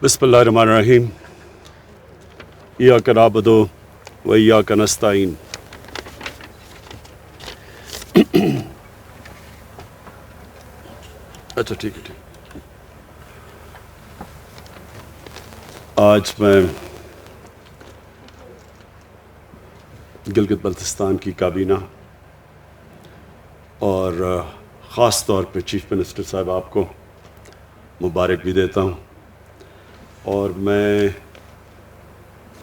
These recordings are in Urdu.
بسم اللہ الرحمن الرحیم ایاک نعبد و ایاک نستعین. اچھا ٹھیک ہے. آج میں گلگت بلتستان کی کابینہ اور خاص طور پہ چیف منسٹر صاحب آپ کو مبارک بھی دیتا ہوں، اور میں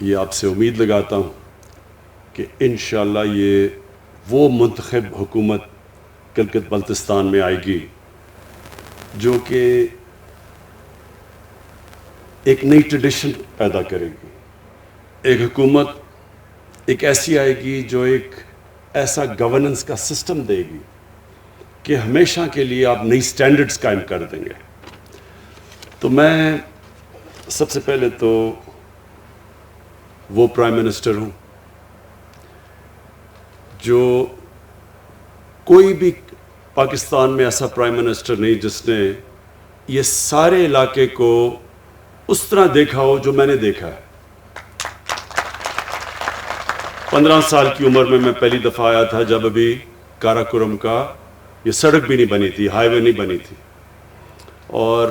یہ آپ سے امید لگاتا ہوں کہ انشاءاللہ یہ وہ منتخب حکومت گلگت بلتستان میں آئے گی جو کہ ایک نئی ٹریڈیشن پیدا کرے گی. ایک حکومت ایک ایسی آئے گی جو ایک ایسا گورننس کا سسٹم دے گی کہ ہمیشہ کے لیے آپ نئی سٹینڈرڈز قائم کر دیں گے. تو میں سب سے پہلے تو وہ پرائم منسٹر ہوں جو کوئی بھی پاکستان میں ایسا پرائم منسٹر نہیں جس نے یہ سارے علاقے کو اس طرح دیکھا ہو جو میں نے دیکھا ہے. 15 سال کی عمر میں پہلی دفعہ آیا تھا جب ابھی کاراکورم کا یہ سڑک بھی نہیں بنی تھی، ہائی وے نہیں بنی تھی. اور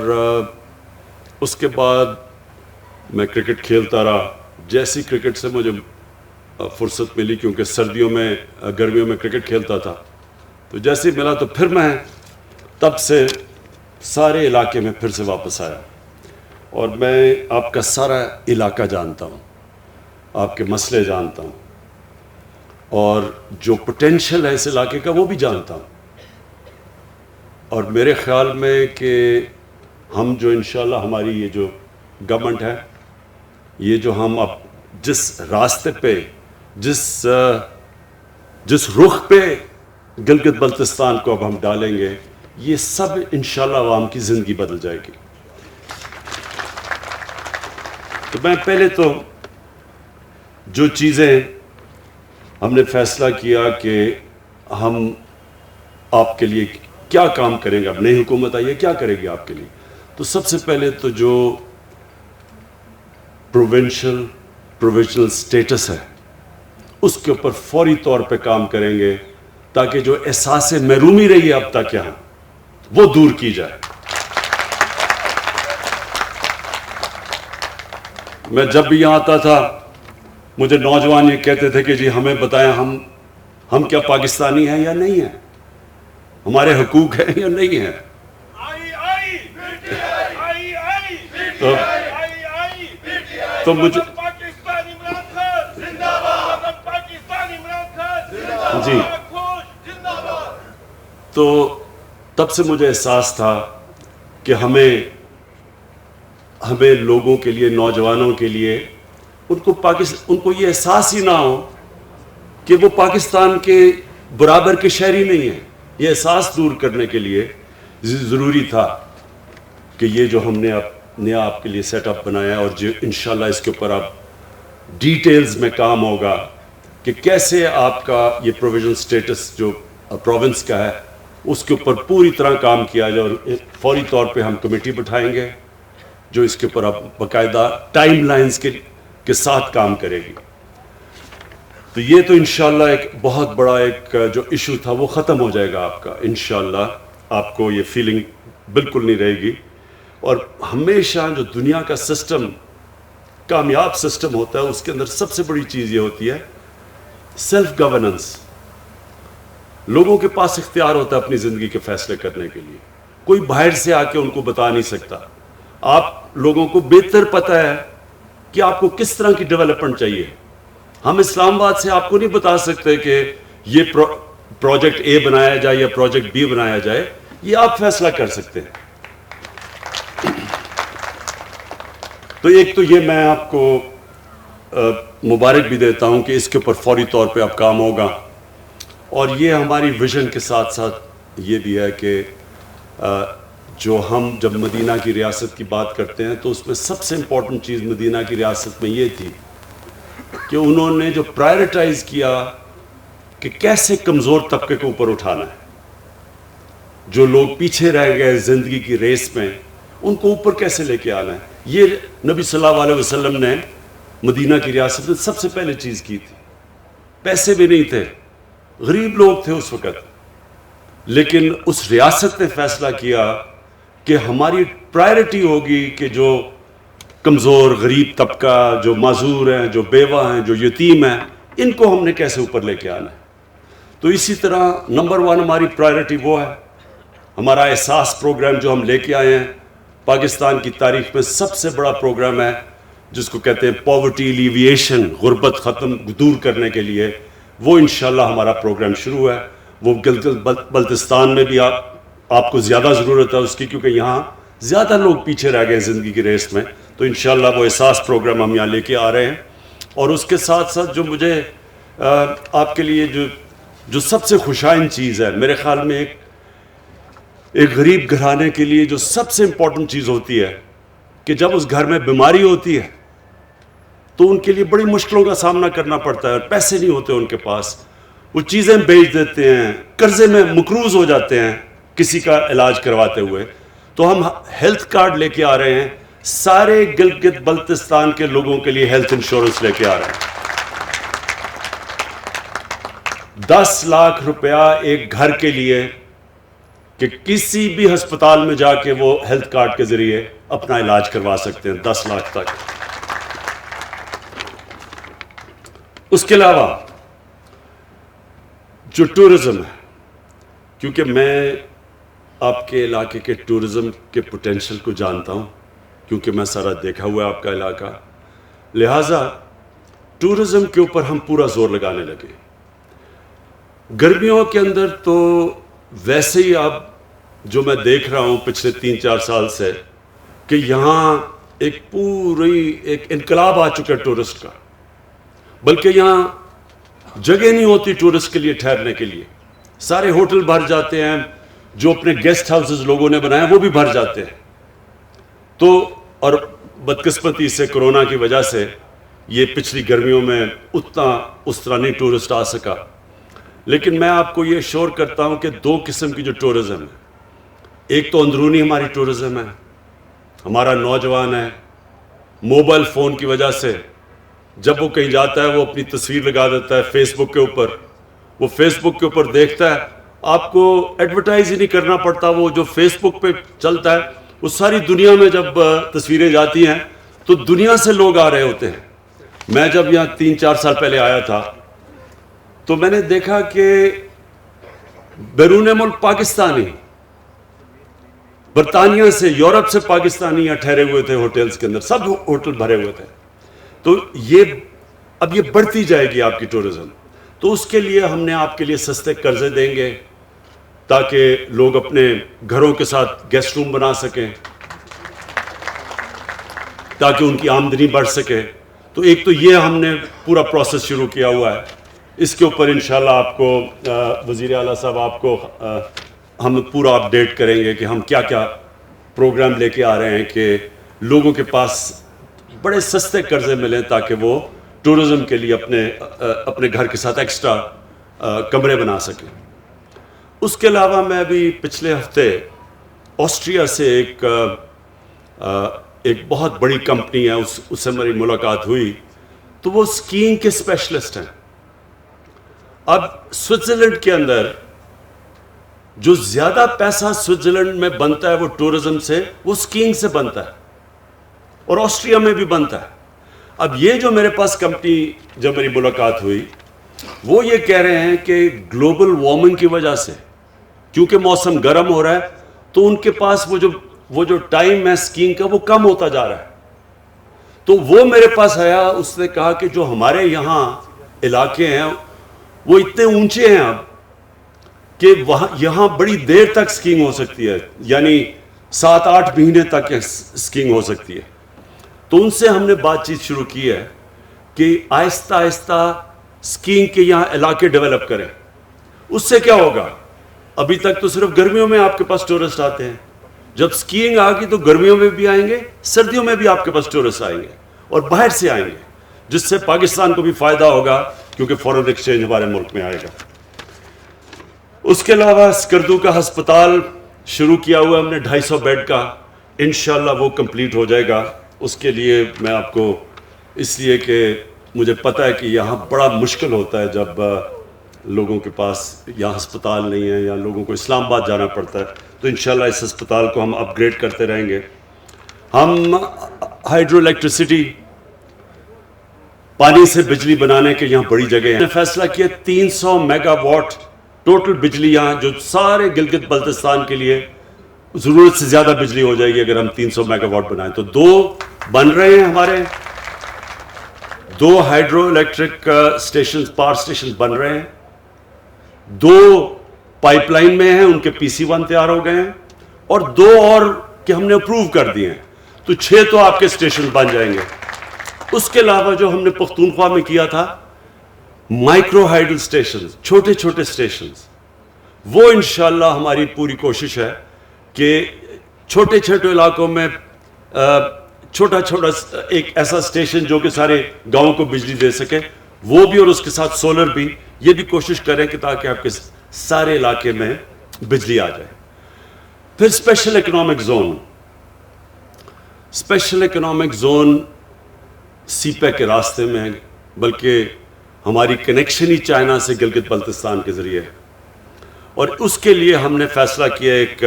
اس کے بعد میں کرکٹ کھیلتا رہا. جیسی کرکٹ سے مجھے فرصت ملی، کیونکہ سردیوں میں گرمیوں میں کرکٹ کھیلتا تھا، تو جیسے ملا تو پھر میں تب سے سارے علاقے میں پھر سے واپس آیا، اور میں آپ کا سارا علاقہ جانتا ہوں، آپ کے مسئلے جانتا ہوں، اور جو پوٹینشل ہے اس علاقے کا وہ بھی جانتا ہوں. اور میرے خیال میں کہ ہم جو انشاءاللہ ہماری یہ جو گورنمنٹ ہے، یہ جو ہم اب جس راستے پہ جس رخ پہ گلگت بلتستان کو اب ہم ڈالیں گے، یہ سب انشاءاللہ عوام کی زندگی بدل جائے گی. تو میں پہلے تو جو چیزیں ہم نے فیصلہ کیا کہ ہم آپ کے لیے کیا کام کریں گے، اب نئی حکومت آئی ہے کیا کرے گی آپ کے لیے، تو سب سے پہلے تو جو پروونشل سٹیٹس ہے اس کے اوپر فوری طور پہ کام کریں گے، تاکہ جو احساس محرومی رہی ہے اب تک یہاں وہ دور کی جائے. میں جب بھی یہاں آتا تھا مجھے نوجوان یہ کہتے تھے کہ جی ہمیں بتائیں ہم کیا پاکستانی ہیں یا نہیں ہیں، ہمارے حقوق ہیں یا نہیں ہیں. تو مجھے جی تو تب سے مجھے احساس تھا کہ ہمیں لوگوں کے لیے، نوجوانوں کے لیے ان کو یہ احساس ہی نہ ہو کہ وہ پاکستان کے برابر کے شہری نہیں ہیں. یہ احساس دور کرنے کے لیے ضروری تھا کہ یہ جو ہم نے نیا آپ کے لیے سیٹ اپ بنایا، اور جو انشاءاللہ اس کے اوپر اب ڈیٹیلز میں کام ہوگا کہ کیسے آپ کا یہ پروویژن سٹیٹس جو پروونس کا ہے اس کے اوپر پوری طرح کام کیا جائے. اور فوری طور پہ ہم کمیٹی بٹھائیں گے جو اس کے اوپر اب باقاعدہ ٹائم لائنز کے ساتھ کام کرے گی. تو یہ تو انشاءاللہ ایک بہت بڑا ایک جو ایشو تھا وہ ختم ہو جائے گا آپ کا انشاءاللہ. آپ کو یہ فیلنگ بالکل نہیں رہے گی. اور ہمیشہ جو دنیا کا سسٹم کامیاب سسٹم ہوتا ہے اس کے اندر سب سے بڑی چیز یہ ہوتی ہے سیلف گورننس. لوگوں کے پاس اختیار ہوتا ہے اپنی زندگی کے فیصلے کرنے کے لیے، کوئی باہر سے آ کے ان کو بتا نہیں سکتا. آپ لوگوں کو بہتر پتہ ہے کہ آپ کو کس طرح کی ڈیولپمنٹ چاہیے. ہم اسلام آباد سے آپ کو نہیں بتا سکتے کہ یہ پروجیکٹ اے بنایا جائے یا پروجیکٹ بی بنایا جائے، یہ آپ فیصلہ کر سکتے ہیں. تو ایک تو یہ میں آپ کو مبارک بھی دیتا ہوں کہ اس کے اوپر فوری طور پہ اب کام ہوگا. اور یہ ہماری ویژن کے ساتھ ساتھ یہ بھی ہے کہ جو ہم جب مدینہ کی ریاست کی بات کرتے ہیں تو اس میں سب سے امپورٹنٹ چیز مدینہ کی ریاست میں یہ تھی کہ انہوں نے جو پرائرٹائز کیا کہ کیسے کمزور طبقے کو اوپر اٹھانا ہے. جو لوگ پیچھے رہ گئے زندگی کی ریس میں ان کو اوپر کیسے لے کے آنا ہے. یہ نبی صلی اللہ علیہ وسلم نے مدینہ کی ریاست میں سب سے پہلے چیز کی تھی. پیسے بھی نہیں تھے, غریب لوگ تھے اس وقت, لیکن اس ریاست نے فیصلہ کیا کہ ہماری پرائرٹی ہوگی کہ جو کمزور غریب طبقہ, جو معذور ہیں, جو بیوہ ہیں, جو یتیم ہیں, ان کو ہم نے کیسے اوپر لے کے آنا ہے. تو اسی طرح نمبر 1 ہماری پرائرٹی وہ ہے. ہمارا احساس پروگرام جو ہم لے کے آئے ہیں, پاکستان کی تاریخ میں سب سے بڑا پروگرام ہے, جس کو کہتے ہیں پاورٹی ایلیویشن, غربت ختم دور کرنے کے لیے. وہ انشاءاللہ ہمارا پروگرام شروع ہے. وہ گلگت بلتستان میں بھی آپ کو زیادہ ضرورت ہے اس کی, کیونکہ یہاں زیادہ لوگ پیچھے رہ گئے ہیں زندگی کی ریس میں. تو انشاءاللہ وہ احساس پروگرام ہم یہاں لے کے آ رہے ہیں. اور اس کے ساتھ ساتھ جو مجھے آپ کے لیے جو سب سے خوشائن چیز ہے, میرے خیال میں ایک غریب گھرانے کے لیے جو سب سے امپورٹنٹ چیز ہوتی ہے کہ جب اس گھر میں بیماری ہوتی ہے تو ان کے لیے بڑی مشکلوں کا سامنا کرنا پڑتا ہے, اور پیسے نہیں ہوتے ان کے پاس. وہ چیزیں بیچ دیتے ہیں, قرضے میں مقروض ہو جاتے ہیں کسی کا علاج کرواتے ہوئے. تو ہم ہیلتھ کارڈ لے کے آ رہے ہیں, سارے گلگت بلتستان کے لوگوں کے لیے ہیلتھ انشورنس لے کے آ رہے ہیں. 10 لاکھ روپیہ ایک گھر کے لیے کہ کسی بھی ہسپتال میں جا کے وہ ہیلتھ کارڈ کے ذریعے اپنا علاج کروا سکتے ہیں, 10 لاکھ تک. اس کے علاوہ جو ٹورزم ہے, کیونکہ میں آپ کے علاقے کے ٹورزم کے پوٹینشل کو جانتا ہوں, کیونکہ میں سارا دیکھا ہوا ہے آپ کا علاقہ, لہٰذا ٹورزم کے اوپر ہم پورا زور لگانے لگے. گرمیوں کے اندر تو ویسے ہی اب جو میں دیکھ رہا ہوں پچھلے 3-4 سال سے کہ یہاں ایک انقلاب آ چکا ہے ٹورسٹ کا, بلکہ یہاں جگہ نہیں ہوتی ٹورسٹ کے لیے ٹھہرنے کے لیے. سارے ہوٹل بھر جاتے ہیں, جو اپنے گیسٹ ہاؤسز لوگوں نے بنائے وہ بھی بھر جاتے ہیں. تو اور بدقسمتی سے کرونا کی وجہ سے یہ پچھلی گرمیوں میں اتنا اس طرح نہیں ٹورسٹ آ سکا. لیکن میں آپ کو یہ شور کرتا ہوں کہ 2 قسم کی جو ٹورزم ہے, ایک تو اندرونی ہماری ٹورزم ہے, ہمارا نوجوان ہے موبائل فون کی وجہ سے جب وہ کہیں جاتا ہے وہ اپنی تصویر لگا دیتا ہے فیس بک کے اوپر, وہ فیس بک کے اوپر دیکھتا ہے, آپ کو ایڈورٹائز ہی نہیں کرنا پڑتا, وہ جو فیس بک پہ چلتا ہے وہ ساری دنیا میں جب تصویریں جاتی ہیں تو دنیا سے لوگ آ رہے ہوتے ہیں. میں جب یہاں 3-4 سال پہلے آیا تھا تو میں نے دیکھا کہ بیرون ملک پاکستانی, برطانیہ سے, یورپ سے پاکستانی یہاں ٹھہرے ہوئے تھے ہوٹلز کے اندر, سب ہوٹل بھرے ہوئے تھے. تو اب یہ بڑھتی جائے گی آپ کی ٹورزم. تو اس کے لیے ہم نے آپ کے لیے سستے قرضے دیں گے تاکہ لوگ اپنے گھروں کے ساتھ گیسٹ روم بنا سکیں, تاکہ ان کی آمدنی بڑھ سکے. تو ایک تو یہ ہم نے پورا پروسیس شروع کیا ہوا ہے. اس کے اوپر انشاءاللہ آپ کو وزیر اعلیٰ صاحب آپ کو ہم پورا اپڈیٹ کریں گے کہ ہم کیا کیا پروگرام لے کے آ رہے ہیں کہ لوگوں کے پاس بڑے سستے قرضے ملیں تاکہ وہ ٹورزم کے لیے اپنے گھر کے ساتھ ایکسٹرا کمرے بنا سکیں. اس کے علاوہ میں بھی پچھلے ہفتے آسٹریا سے ایک بہت بڑی کمپنی ہے, اس سے میری ملاقات ہوئی. تو وہ اسکیئنگ کے اسپیشلسٹ ہیں. اب سوئٹزرلینڈ کے اندر جو زیادہ پیسہ سوئٹزرلینڈ میں بنتا ہے وہ ٹورزم سے, وہ اسکیئنگ سے بنتا ہے, اور آسٹریا میں بھی بنتا ہے. اب یہ جو میرے پاس کمپنی جب میری ملاقات ہوئی وہ یہ کہہ رہے ہیں کہ گلوبل وارمنگ کی وجہ سے کیونکہ موسم گرم ہو رہا ہے تو ان کے پاس وہ جو ٹائم ہے اسکیئنگ کا وہ کم ہوتا جا رہا ہے. تو وہ میرے پاس آیا, اس نے کہا کہ جو ہمارے یہاں علاقے ہیں وہ اتنے اونچے ہیں اب کہ یہاں بڑی دیر تک اسکیئنگ ہو سکتی ہے, یعنی 7-8 مہینے تک اسکیئنگ ہو سکتی ہے. تو ان سے ہم نے بات چیت شروع کی ہے کہ آہستہ آہستہ اسکیئنگ کے یہاں علاقے ڈیولپ کریں. اس سے کیا ہوگا, ابھی تک تو صرف گرمیوں میں آپ کے پاس ٹورسٹ آتے ہیں, جب اسکیئنگ آ گئی تو گرمیوں میں بھی آئیں گے, سردیوں میں بھی آپ کے پاس ٹورسٹ آئیں گے اور باہر سے آئیں گے, جس سے پاکستان کو بھی فائدہ ہوگا کیونکہ فورن ایکسچینج ہمارے ملک میں آئے گا. اس کے علاوہ اسکردو کا ہسپتال شروع کیا ہوا ہم نے 250 بیڈ کا, انشاءاللہ وہ کمپلیٹ ہو جائے گا اس کے لیے میں آپ کو اس لیے کہ مجھے پتہ ہے کہ یہاں بڑا مشکل ہوتا ہے جب لوگوں کے پاس یہاں ہسپتال نہیں ہے یا لوگوں کو اسلام آباد جانا پڑتا ہے، تو انشاءاللہ اس ہسپتال کو ہم اپ گریڈ کرتے رہیں گے. ہم ہائیڈرو الیکٹریسٹی، پانی سے بجلی بنانے کے یہاں بڑی جگہ ہیں. فیصلہ کیا 300 میگا واٹ ٹوٹل بجلی یہاں، جو سارے گلگت بلتستان کے لیے ضرورت سے زیادہ بجلی ہو جائے گی اگر ہم 300 میگا واٹ بنائیں. تو 2 بن رہے ہیں ہمارے، 2 hydro electric stations, power stations بن رہے ہیں، 2 پائپ لائن میں ہیں، ان کے PC1 تیار ہو گئے ہیں، اور 2 اور کہ ہم نے اپروو کر دیے ہیں. تو 6 تو آپ کے سٹیشن بن جائیں گے. اس کے علاوہ جو ہم نے پختونخوا میں کیا تھا مائکرو ہائیڈل سٹیشنز، چھوٹے چھوٹے سٹیشنز، وہ انشاءاللہ ہماری پوری کوشش ہے کہ چھوٹے چھوٹے علاقوں میں چھوٹا چھوٹا ایک ایسا سٹیشن جو کہ سارے گاؤں کو بجلی دے سکے، وہ بھی، اور اس کے ساتھ سولر بھی، یہ بھی کوشش کریں کہ تاکہ آپ کے سارے علاقے میں بجلی آ جائے. پھر special economic zone, special economic zone CPEC کے راستے میں ہے، بلکہ ہماری کنیکشن ہی چائنا سے گلگت بلتستان کے ذریعے ہے. اور اس کے لیے ہم نے فیصلہ کیا ایک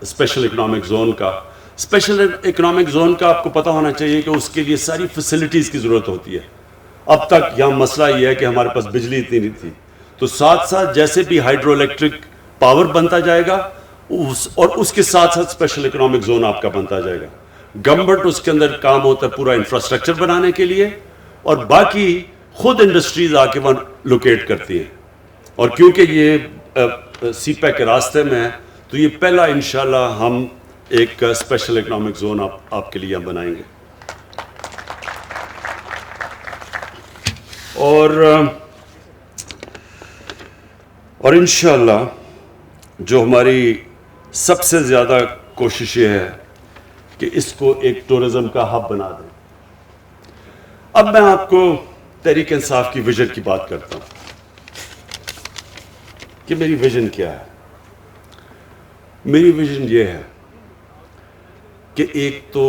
اسپیشل اکنامک زون کا. اسپیشل اکنامک زون کا آپ کو پتہ ہونا چاہیے کہ اس کے لیے ساری فیسلٹیز کی ضرورت ہوتی ہے. اب تک یہاں مسئلہ یہ ہے کہ ہمارے پاس بجلی اتنی نہیں تھی، تو ساتھ ساتھ جیسے بھی ہائیڈرو الیکٹرک پاور بنتا جائے گا اور اس کے ساتھ ساتھ اسپیشل اکنامک زون آپ کا بنتا جائے گا. گورنمنٹ اس کے اندر کام ہوتا ہے پورا انفراسٹرکچر بنانے کے لیے، اور باقی خود انڈسٹریز آ کے وہاں لوکیٹ کرتی ہیں. اور کیونکہ یہ سی پیک کے راستے میں ہے تو یہ پہلا انشاءاللہ ہم ایک اسپیشل اکنامک زون آپ کے لیے بنائیں گے. اور انشاءاللہ جو ہماری سب سے زیادہ کوشش یہ ہے کہ اس کو ایک ٹورزم کا ہب بنا دیں. اب میں آپ کو تحریک انصاف کی ویژن کی بات کرتا ہوں کہ میری ویژن کیا ہے. میری ویژن یہ ہے کہ ایک تو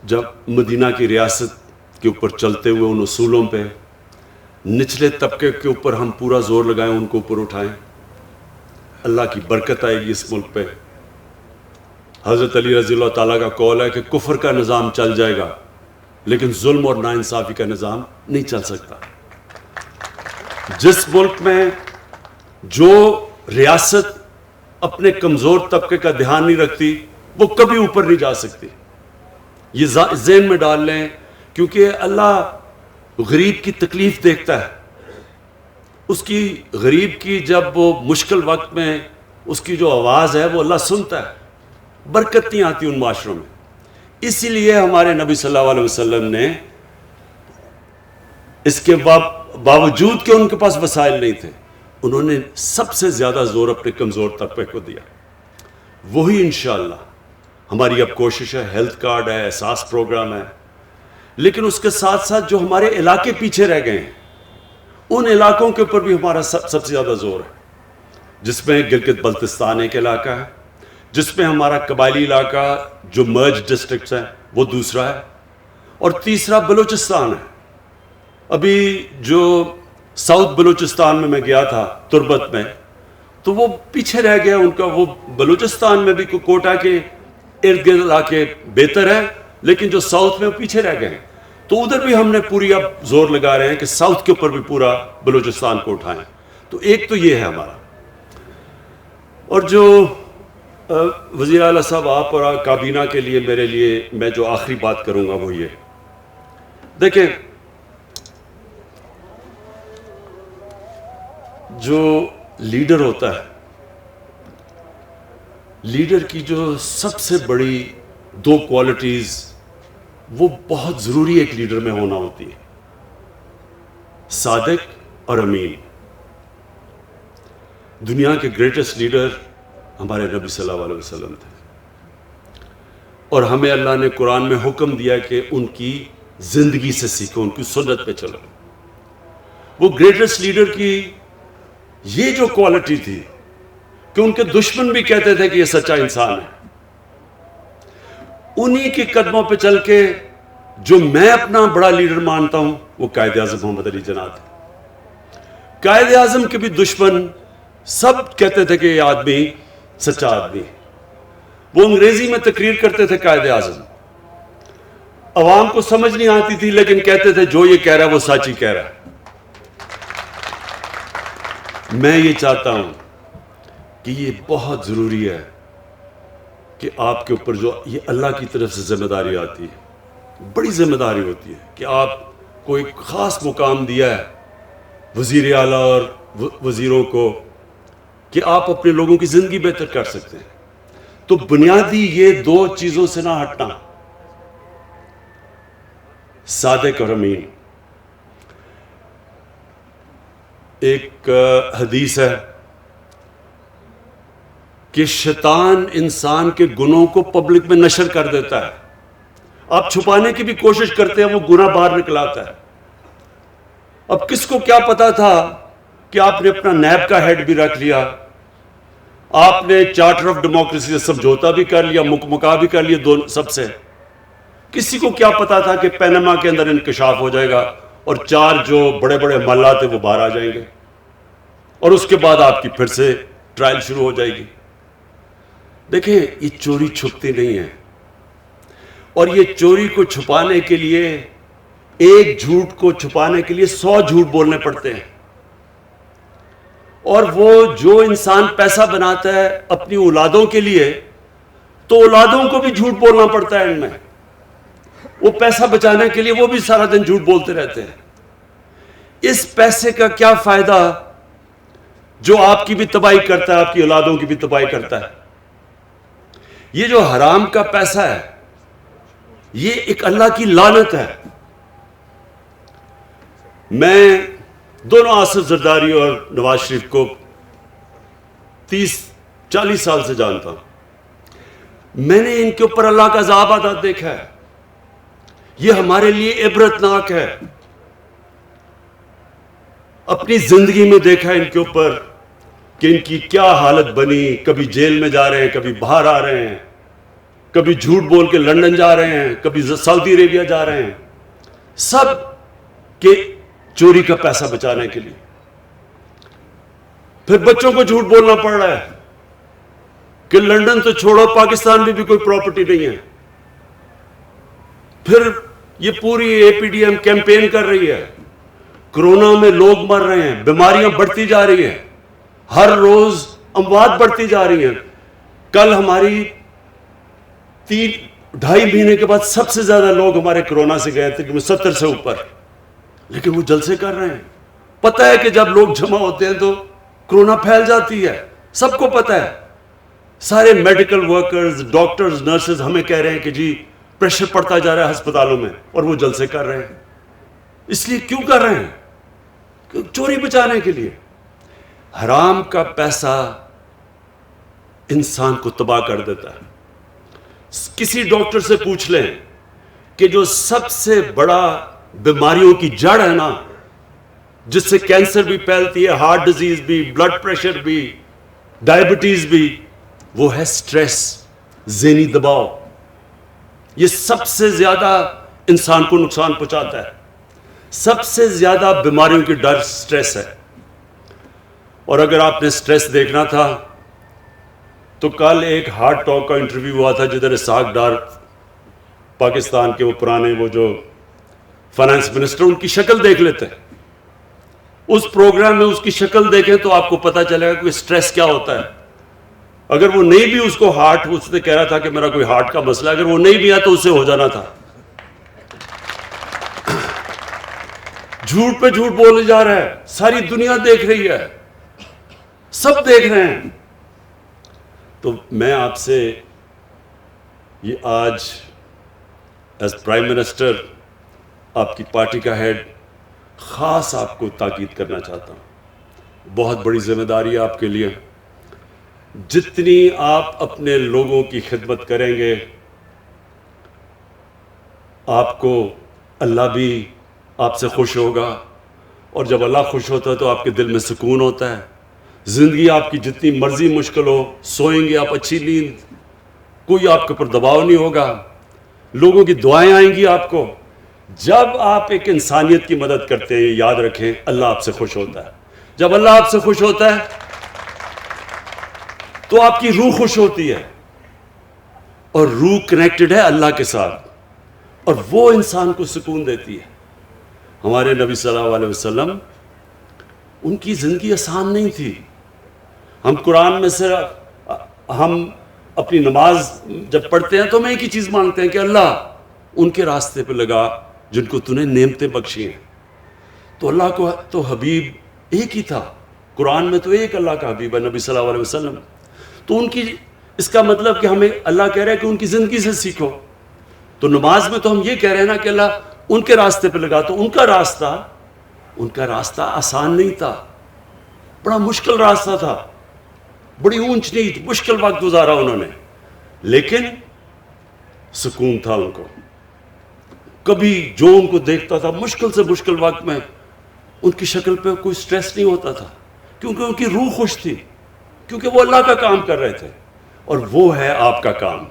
جب مدینہ کی ریاست کے اوپر چلتے ہوئے ان اصولوں پہ نچلے طبقے کے اوپر ہم پورا زور لگائیں، ان کو اوپر اٹھائیں. اللہ کی برکت آئے گی اس ملک پہ. حضرت علی رضی اللہ تعالیٰ کا قول ہے کہ کفر کا نظام چل جائے گا لیکن ظلم اور ناانصافی کا نظام نہیں چل سکتا. جس ملک میں جو ریاست اپنے کمزور طبقے کا دھیان نہیں رکھتی وہ کبھی اوپر نہیں جا سکتی. یہ ذہن میں ڈال لیں، کیونکہ اللہ غریب کی تکلیف دیکھتا ہے. اس کی غریب کی جب وہ مشکل وقت میں اس کی جو آواز ہے وہ اللہ سنتا ہے. برکت نہیں آتی ان معاشروں میں. اسی لیے ہمارے نبی صلی اللہ علیہ وسلم نے اس کے باوجود کہ ان کے پاس وسائل نہیں تھے، انہوں نے سب سے زیادہ زور اپنے کمزور طبقے کو دیا. وہی انشاءاللہ ہماری اب کوشش ہے. ہیلتھ کارڈ ہے، احساس پروگرام ہے، لیکن اس کے ساتھ ساتھ جو ہمارے علاقے پیچھے رہ گئے ہیں ان علاقوں کے اوپر بھی ہمارا سب سے زیادہ زور ہے، جس میں گلگت بلتستان ایک علاقہ ہے، جس میں ہمارا قبائلی علاقہ جو مرج ڈسٹرکٹس ہیں وہ دوسرا ہے، اور تیسرا بلوچستان ہے. ابھی جو ساؤتھ بلوچستان میں گیا تھا تربت میں، تو وہ پیچھے رہ گیا ان کا. وہ بلوچستان میں بھی کوٹا کے ارد گرد علاقے بہتر ہے، لیکن جو ساؤتھ میں وہ پیچھے رہ گئے ہیں. تو ادھر بھی ہم نے پوری اب زور لگا رہے ہیں کہ ساؤتھ کے اوپر بھی پورا بلوچستان کو اٹھائیں. تو ایک تو یہ ہے ہمارا. اور جو وزیر اعلیٰ صاحب آپ اور کابینہ کے لیے میرے لیے میں جو آخری بات کروں گا وہ یہ دیکھیں، جو لیڈر ہوتا ہے، لیڈر کی جو سب سے بڑی 2 کوالٹیز وہ بہت ضروری ایک لیڈر میں ہونا ہوتی ہے: صادق اور امین. دنیا کے گریٹسٹ لیڈر ہمارے نبی صلی اللہ علیہ وسلم تھے، اور ہمیں اللہ نے قرآن میں حکم دیا کہ ان کی زندگی سے سیکھو، ان کی سنت پہ چلو. وہ گریٹسٹ لیڈر کی یہ جو کوالٹی تھی کہ ان کے دشمن بھی کہتے تھے کہ یہ سچا انسان ہے، انہی کے قدموں پہ چل کے جو میں اپنا بڑا لیڈر مانتا ہوں وہ قائد اعظم محمد علی جناح تھے. قائد اعظم کے بھی دشمن سب کہتے تھے کہ یہ آدمی سچا آدمی. وہ انگریزی میں تقریر کرتے تھے قائد اعظم, عوام کو سمجھ نہیں آتی تھی, لیکن کہتے تھے جو یہ کہہ رہا ہے وہ سچ ہی کہہ رہا ہے. میں یہ چاہتا ہوں کہ یہ بہت ضروری ہے کہ آپ کے اوپر جو یہ اللہ کی طرف سے ذمہ داری آتی ہے, بڑی ذمہ داری ہوتی ہے کہ آپ کو ایک خاص مقام دیا ہے وزیر اعلیٰ اور وزیروں کو کہ آپ اپنے لوگوں کی زندگی بہتر کر سکتے ہیں. تو بنیادی یہ دو چیزوں سے نہ ہٹنا, صادق اور امین. ایک حدیث ہے کہ شیطان انسان کے گناہوں کو پبلک میں نشر کر دیتا ہے. آپ چھپانے کی بھی کوشش کرتے ہیں, وہ گناہ باہر نکل آتا ہے. اب کس کو کیا پتا تھا کہ آپ نے اپنا نیب کا ہیڈ بھی رکھ لیا, آپ نے چارٹر آف ڈیموکریسی سے سمجھوتا بھی کر لیا, مکا بھی کر لیا دونوں سب سے. کسی کو کیا پتا تھا کہ پینما کے اندر انکشاف ہو جائے گا اور 4 جو بڑے بڑے محلات ہیں وہ باہر آ جائیں گے, اور اس کے بعد آپ کی پھر سے ٹرائل شروع ہو جائے گی. دیکھیں یہ چوری چھپتی نہیں ہے, اور یہ چوری کو چھپانے کے لیے, ایک جھوٹ کو چھپانے کے لیے 100 جھوٹ بولنے پڑتے ہیں. اور وہ جو انسان پیسہ بناتا ہے اپنی اولادوں کے لیے, تو اولادوں کو بھی جھوٹ بولنا پڑتا ہے ان میں. وہ پیسہ بچانے کے لیے وہ بھی سارا دن جھوٹ بولتے رہتے ہیں. اس پیسے کا کیا فائدہ جو آپ کی بھی تباہی کرتا ہے, آپ کی اولادوں کی بھی تباہی کرتا ہے. یہ جو حرام کا پیسہ ہے یہ ایک اللہ کی لعنت ہے. میں دونوں آصف زرداری اور نواز شریف کو 30-40 سال سے جانتا ہوں. میں نے ان کے اوپر اللہ کا عذاب آتا دیکھا ہے. یہ ہمارے لیے عبرتناک ہے. اپنی زندگی میں دیکھا ان کے اوپر کہ ان کی کیا حالت بنی. کبھی جیل میں جا رہے ہیں, کبھی باہر آ رہے ہیں, کبھی جھوٹ بول کے لندن جا رہے ہیں, کبھی سعودی عربیہ جا رہے ہیں, سب کے چوری کا پیسہ بچانے کے لیے. پھر بچوں کو جھوٹ بولنا پڑ رہا ہے کہ لندن تو چھوڑو, پاکستان میں بھی کوئی پراپرٹی نہیں ہے. پھر یہ پوری اے پی ڈی ایم کیمپین کر رہی ہے, کرونا میں لوگ مر رہے ہیں, بیماریاں بڑھتی جا رہی ہیں, ہر روز اموات بڑھتی جا رہی ہیں. کل ہماری 3-2.5 مہینے کے بعد سب سے زیادہ لوگ ہمارے کرونا سے گئے تھے, 70 سے اوپر. لیکن وہ جلسے کر رہے ہیں. پتہ ہے کہ جب لوگ جمع ہوتے ہیں تو کرونا پھیل جاتی ہے, سب کو پتہ ہے. سارے میڈیکل ورکرز, ڈاکٹرز, نرسز ہمیں کہہ رہے ہیں کہ جی پریشر پڑتا جا رہا ہے ہسپتالوں میں, اور وہ جلسے کر رہے ہیں. اس لیے کیوں کر رہے ہیں؟ چوری بچانے کے لیے. حرام کا پیسہ انسان کو تباہ کر دیتا ہے. کسی ڈاکٹر سے پوچھ لیں کہ جو سب سے بڑا بیماریوں کی جڑ ہے نا, جس سے کینسر بھی پھیلتی ہے, ہارٹ ڈیزیز بھی, بلڈ پریشر بھی, ڈائبٹیز بھی, وہ ہے سٹریس, ذہنی دباؤ. یہ سب سے زیادہ انسان کو نقصان پہنچاتا ہے. سب سے زیادہ بیماریوں کی ڈر سٹریس ہے. اور اگر آپ نے سٹریس دیکھنا تھا تو کل ایک ہارٹ ٹاک کا انٹرویو ہوا تھا جدھر اسحاق ڈار, پاکستان کے وہ پرانے وہ جو فائنانس منسٹر, ان کی شکل دیکھ لیتے ہیں. اس پروگرام میں اس کی شکل دیکھیں تو آپ کو پتا چلے گا کہ سٹریس کیا ہوتا ہے. اگر وہ نہیں بھی اس کو ہارٹ, اس نے کہہ رہا تھا کہ میرا کوئی ہارٹ کا مسئلہ, اگر وہ نہیں بھی آیا تو اسے ہو جانا تھا. جھوٹ پہ جھوٹ بولے جا رہا ہے, ساری دنیا دیکھ رہی ہے, سب دیکھ رہے ہیں. تو میں آپ سے یہ آج ایز پرائم منسٹر, آپ کی پارٹی کا ہیڈ, خاص آپ کو تاکید کرنا چاہتا ہوں. بہت بڑی ذمہ داری ہے آپ کے لیے. جتنی آپ اپنے لوگوں کی خدمت کریں گے, آپ کو اللہ بھی آپ سے خوش ہوگا, اور جب اللہ خوش ہوتا ہے تو آپ کے دل میں سکون ہوتا ہے. زندگی آپ کی جتنی مرضی مشکل ہو, سوئیں گے آپ اچھی نیند, کوئی آپ کے اوپر دباؤ نہیں ہوگا. لوگوں کی دعائیں آئیں گی آپ کو. جب آپ ایک انسانیت کی مدد کرتے ہیں یاد رکھیں اللہ آپ سے خوش ہوتا ہے. جب اللہ آپ سے خوش ہوتا ہے تو آپ کی روح خوش ہوتی ہے, اور روح کنیکٹڈ ہے اللہ کے ساتھ, اور وہ انسان کو سکون دیتی ہے. ہمارے نبی صلی اللہ علیہ وسلم ان کی زندگی آسان نہیں تھی. ہم قرآن میں سے ہم اپنی نماز جب پڑھتے ہیں تو ہم ایک ہی چیز مانگتے ہیں کہ اللہ ان کے راستے پہ لگا جن کو تو نے نعمتیں بخشی ہیں. تو اللہ کو تو حبیب ایک ہی تھا, قرآن میں تو ایک اللہ کا حبیب ہے نبی صلی اللہ علیہ وسلم. تو ان کی, اس کا مطلب کہ ہمیں اللہ کہہ رہا ہے کہ ان کی زندگی سے سیکھو. تو نماز میں تو ہم یہ کہہ رہے ہیں نا کہ اللہ ان کے راستے پہ لگا. تو ان کا راستہ آسان نہیں تھا, بڑا مشکل راستہ تھا, بڑی اونچ نیچ مشکل وقت گزارا انہوں نے, لیکن سکون تھا ان کو. کبھی جو ان کو دیکھتا تھا مشکل سے مشکل وقت میں ان کی شکل پہ کوئی سٹریس نہیں ہوتا تھا, کیونکہ ان کی روح خوش تھی, کیونکہ وہ اللہ کا کام کر رہے تھے. اور وہ ہے آپ کا کام.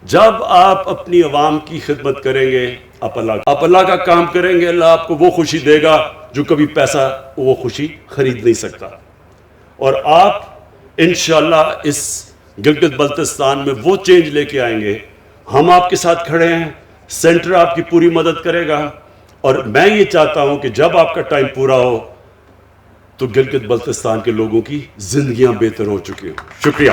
جب آپ اپنی عوام کی خدمت کریں گے, آپ اللہ کا کام کریں گے, اللہ آپ کو وہ خوشی دے گا جو کبھی پیسہ وہ خوشی خرید نہیں سکتا. اور آپ انشاءاللہ اس گلگت بلتستان میں وہ چینج لے کے آئیں گے. ہم آپ کے ساتھ کھڑے ہیں, سینٹر آپ کی پوری مدد کرے گا, اور میں یہ چاہتا ہوں کہ جب آپ کا ٹائم پورا ہو تو گلگت بلتستان کے لوگوں کی زندگیاں بہتر ہو چکی ہوں. شکریہ.